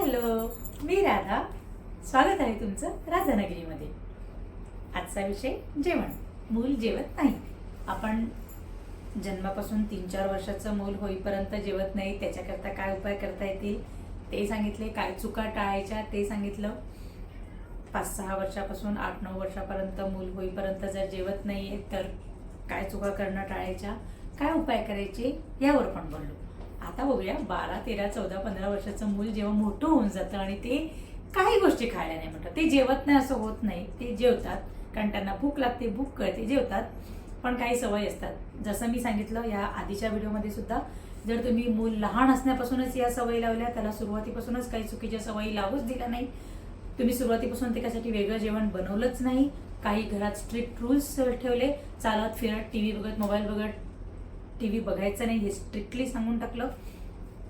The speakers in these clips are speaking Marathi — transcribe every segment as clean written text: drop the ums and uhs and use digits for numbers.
हॅलो, मी राधा. स्वागत आहे तुमचं राधानगरीमध्ये. आजचा विषय जेवण. मूल जेवत नाही. आपण जन्मापासून 3-4 वर्षाचं मूल होईपर्यंत जेवत नाही, त्याच्याकरता काय उपाय करता येतील ते सांगितले. काय चुका टाळायच्या ते सांगितलं. 5-6 वर्षापासून 8-9 वर्षापर्यंत मूल होईपर्यंत जर जेवत नाही तर काय चुका करणं टाळायच्या, काय उपाय करायचे यावर पण बोललो. आता बघूया 12, 13, 14, 15 वर्षाचं मूल जेव्हा मोठं होऊन जातं आणि ते काही गोष्टी खायला नाही म्हणतात, ते जेवत नाही असं होत नाही. ते जेवतात कारण त्यांना भूक लागते, भूक कळते, जेवतात. पण काही सवयी असतात. जसं मी सांगितलं या आधीच्या व्हिडिओमध्ये सुद्धा, जर तुम्ही मूल लहान असण्यापासूनच या सवयी लावल्या, त्याला सुरुवातीपासूनच काही चुकीच्या सवयी लावूच दिल्या नाही, तुम्ही सुरुवातीपासून त्याच्यासाठी वेगळं जेवण बनवलंच नाही, काही घरात स्ट्रिक्ट रूल्स ठेवले, चालत फिरत टीव्ही बघत मोबाईल बघत टीव्ही बघायचं नाही हे स्ट्रिक्टली सांगून टाकलं,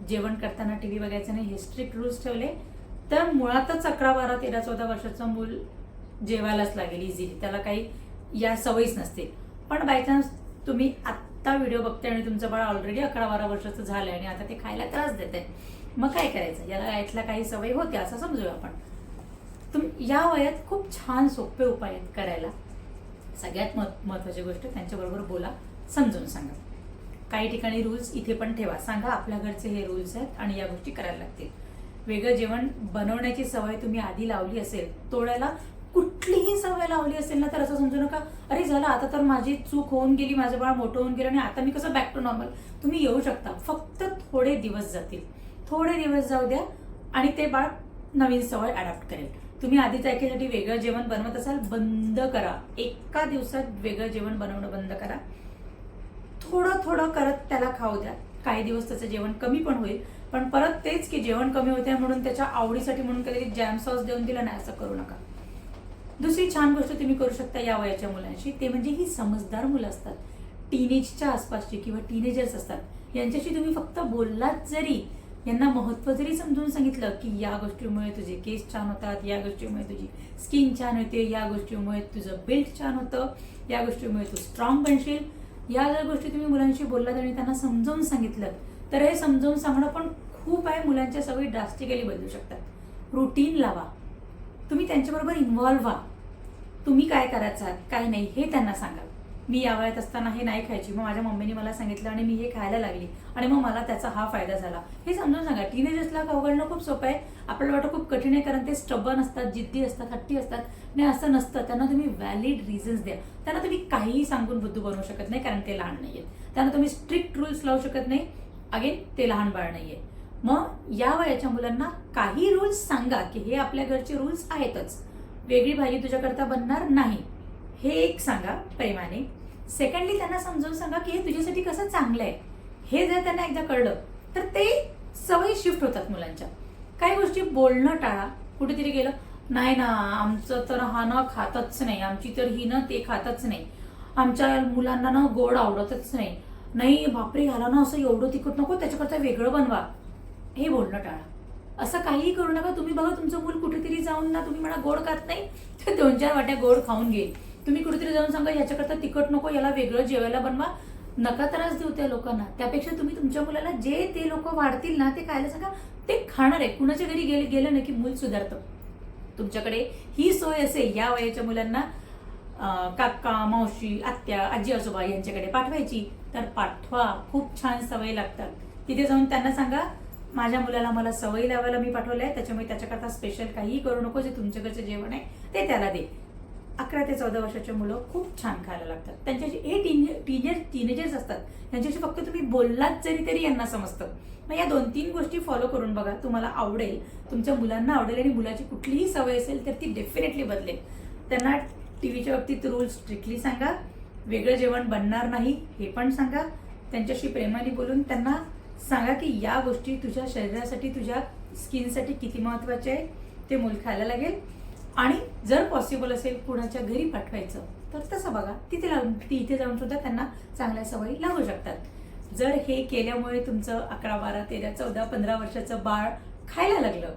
जेवण करताना टीव्ही बघायचं नाही हे स्ट्रिक्ट रूल्स ठेवले, तर मुळातच 11, 12, 13, 14 वर्षाचं मूल जेवायलाच लागेल इझिली. त्याला काही या सवयीच नसतील. पण बायचान्स तुम्ही आत्ता व्हिडिओ बघते आणि तुमचं बाळ ऑलरेडी 11-12 वर्षाचं झालंय आणि आता ते खायला त्रास देत आहे, मग काय करायचं? याला यातल्या काही सवयी होत्या असं समजूया आपण. तुम्ही या वयात खूप छान सोपे उपाय आहेत करायला. सगळ्यात महत्त्वाची गोष्ट, त्यांच्याबरोबर बोला, समजून सांगा. काही ठिकाणी रूल्स इथे पण ठेवा, सांगा आपल्या घरचे हे रूल्स आहेत आणि या गोष्टी करायला लागतील. वेगळं जेवण बनवण्याची सवय तुम्ही आधी लावली असेल, तोडायला कुठलीही सवय लावली असेल ना, तर असं समजू नका अरे झालं आता तर माझी चूक होऊन गेली, माझं बाळ मोठं होऊन गेलं आणि आता मी कसं बॅक टू नॉर्मल. तुम्ही येऊ शकता, फक्त थोडे दिवस जातील, थोडे दिवस जाऊ द्या आणि ते बाळ नवीन सवय अडॅप्ट करेल. तुम्ही आधीच ऐकण्यासाठी वेगळं जेवण बनवत असाल, बंद करा. एका दिवसात वेगळं जेवण बनवणं बंद करा. थोडं थोडं करत त्याला खाऊ द्या. काही दिवस त्याचं जेवण कमी पण होईल, पण परत तेच की जेवण कमी होते म्हणून त्याच्या आवडीसाठी म्हणून कधी जॅम सॉस देऊन दिला नाही असं करू नका. दुसरी छान गोष्ट तुम्ही करू शकता या वयाच्या मुलांशी, ते म्हणजे ही समजदार मुलं असतात, टीनेजच्या आसपासची किंवा टीनेजर्स असतात, यांच्याशी तुम्ही फक्त बोललात जरी, यांना महत्त्व जरी समजून सांगितलं की या गोष्टीमुळे तुझे केस छान होतात, या गोष्टीमुळे तुझी स्किन छान होते, या गोष्टीमुळे तुझं बिल्ड छान होतं, या गोष्टीमुळे तू स्ट्रॉंग बनशील, या जर गोष्टी तुम्ही मुलांशी बोललात आणि त्यांना समजावून सांगितलं, तर हे समजावून सांगणं पण खूप आहे. मुलांच्या सवयी ड्रास्टिकली बदलू शकतात. रुटीन लावा, तुम्ही त्यांच्याबरोबर इन्व्हॉल्व्ह व्हा. तुम्ही काय करायचं काय नाही हे त्यांना सांगा. मी या वयात असताना हे नाही खायची, मग माझ्या मम्मीने मला सांगितलं आणि मी हे खायला लागली आणि मग मला त्याचा हा फायदा झाला, हे समजून सांगा. टीनेजर्सला अवघडणं खूप सोपं आहे. आपल्याला वाटतं खूप कठीण आहे कारण ते स्टबर्न असतात, जिद्दी असतात, हट्टी असतात. नाही, असं नसतं. त्यांना तुम्ही व्हॅलिड रिझन्स द्या. त्यांना तुम्ही काहीही सांगून बुद्धू बनवू शकत नाही कारण ते लहान नाहीये. त्यांना तुम्ही स्ट्रिक्ट रूल्स लावू शकत नाही, अगेन ते लहान बाळ नाहीये. मग या वयाच्या मुलांना काही रूल्स सांगा की हे आपल्या घरचे रूल्स आहेतच, वेगळी भाजी तुझ्याकरता बनणार नाही, हे एक सांगा प्रेमाने. सेकंडली त्यांना समजावून सांगा की हे तुझ्यासाठी कसं चांगलं आहे. हे जर त्यांना एकदा कळलं तर ते सवयी शिफ्ट होतात मुलांच्या. काही गोष्टी बोलणं टाळा. कुठेतरी गेलं, नाही ना आमचं तर हा ना खातच नाही, आमची तर ही ना ते खातच नाही, आमच्या मुलांना ना गोड आवडतच नाही, नाही बापरे ह्याला ना असं एवढं तिखट नको, त्याच्याकरता वेगळं बनवा, हे बोलणं टाळा. असं काहीही करू नका. तुम्ही बघा तुमचं मूल कुठेतरी जाऊन ना, तुम्ही मला गोड खात नाही तर 2-4 वाट्या गोड खाऊन घेईल. तुम्ही कुठेतरी जाऊन सांगा ह्याच्याकरता तिखट नको, याला वेगळं जेवायला बनवा. नका त्रास देऊ त्या लोकांना. त्यापेक्षा तुम्ही तुमच्या मुलाला जे ते लोक वाढतील ना ते खायला सांगा, ते खाणार आहे. कुणाच्या घरी गेलं ना की मूल सुधारतं. तुमच्याकडे ही सोय असेल या वयाच्या मुलांना काका, मावशी, आत्या, आजी, आजोबा यांच्याकडे पाठवायची, तर पाठवा. खूप छान सवय लागतात. तिथे जाऊन त्यांना सांगा, माझ्या मुलाला मला सवय लावायला मी पाठवलंय, त्याच्यामुळे त्याच्याकरता स्पेशल काहीही करू नको, जे तुमच्याकडचं जेवण आहे ते त्याला दे. 11 ते 14 वर्षाचे मुलं खूप छान खायला लागतात. त्यांच्याशी हे टीनेजर्स असतात, त्यांच्याशी फक्त तुम्ही बोललात जरी तरी यांना समजतं. मग या 2-3 गोष्टी फॉलो करून बघा, तुम्हाला आवडेल, तुमच्या मुलांना आवडेल आणि मुलाची कुठलीही सवय असेल तर ती डेफिनेटली बदलेल. त्यांना टीव्हीच्या बाबतीत रूल्स स्ट्रिक्टली सांगा, वेगळं जेवण बनणार नाही हे पण सांगा. त्यांच्याशी प्रेमाने बोलून त्यांना सांगा की या गोष्टी तुझ्या शरीरासाठी, तुझ्या स्किनसाठी किती महत्त्वाचे आहे, ते मूल खायला लागेल. आणि जर पॉसिबल असेल कुणाच्या घरी पाठवायचं तर तसं बघा, तिथे जाऊन सुद्धा त्यांना चांगल्या सवयी लागू शकतात. जर हे केल्यामुळे तुमचं 11, 12, 13, 14, 15 वर्षाचं बाळ खायला लागलं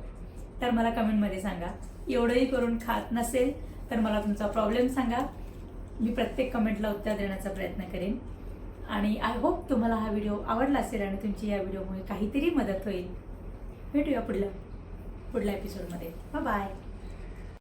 तर मला कमेंटमध्ये सांगा. एवढंही करून खात नसेल तर मला तुमचा प्रॉब्लेम सांगा. मी प्रत्येक कमेंटला उत्तर देण्याचा प्रयत्न करेन. आणि आय होप तुम्हाला हा व्हिडिओ आवडला असेल आणि तुमची या व्हिडिओमुळे काहीतरी मदत होईल. भेटूया पुढल्या. पुढल्या एपिसोडमध्ये. बाय.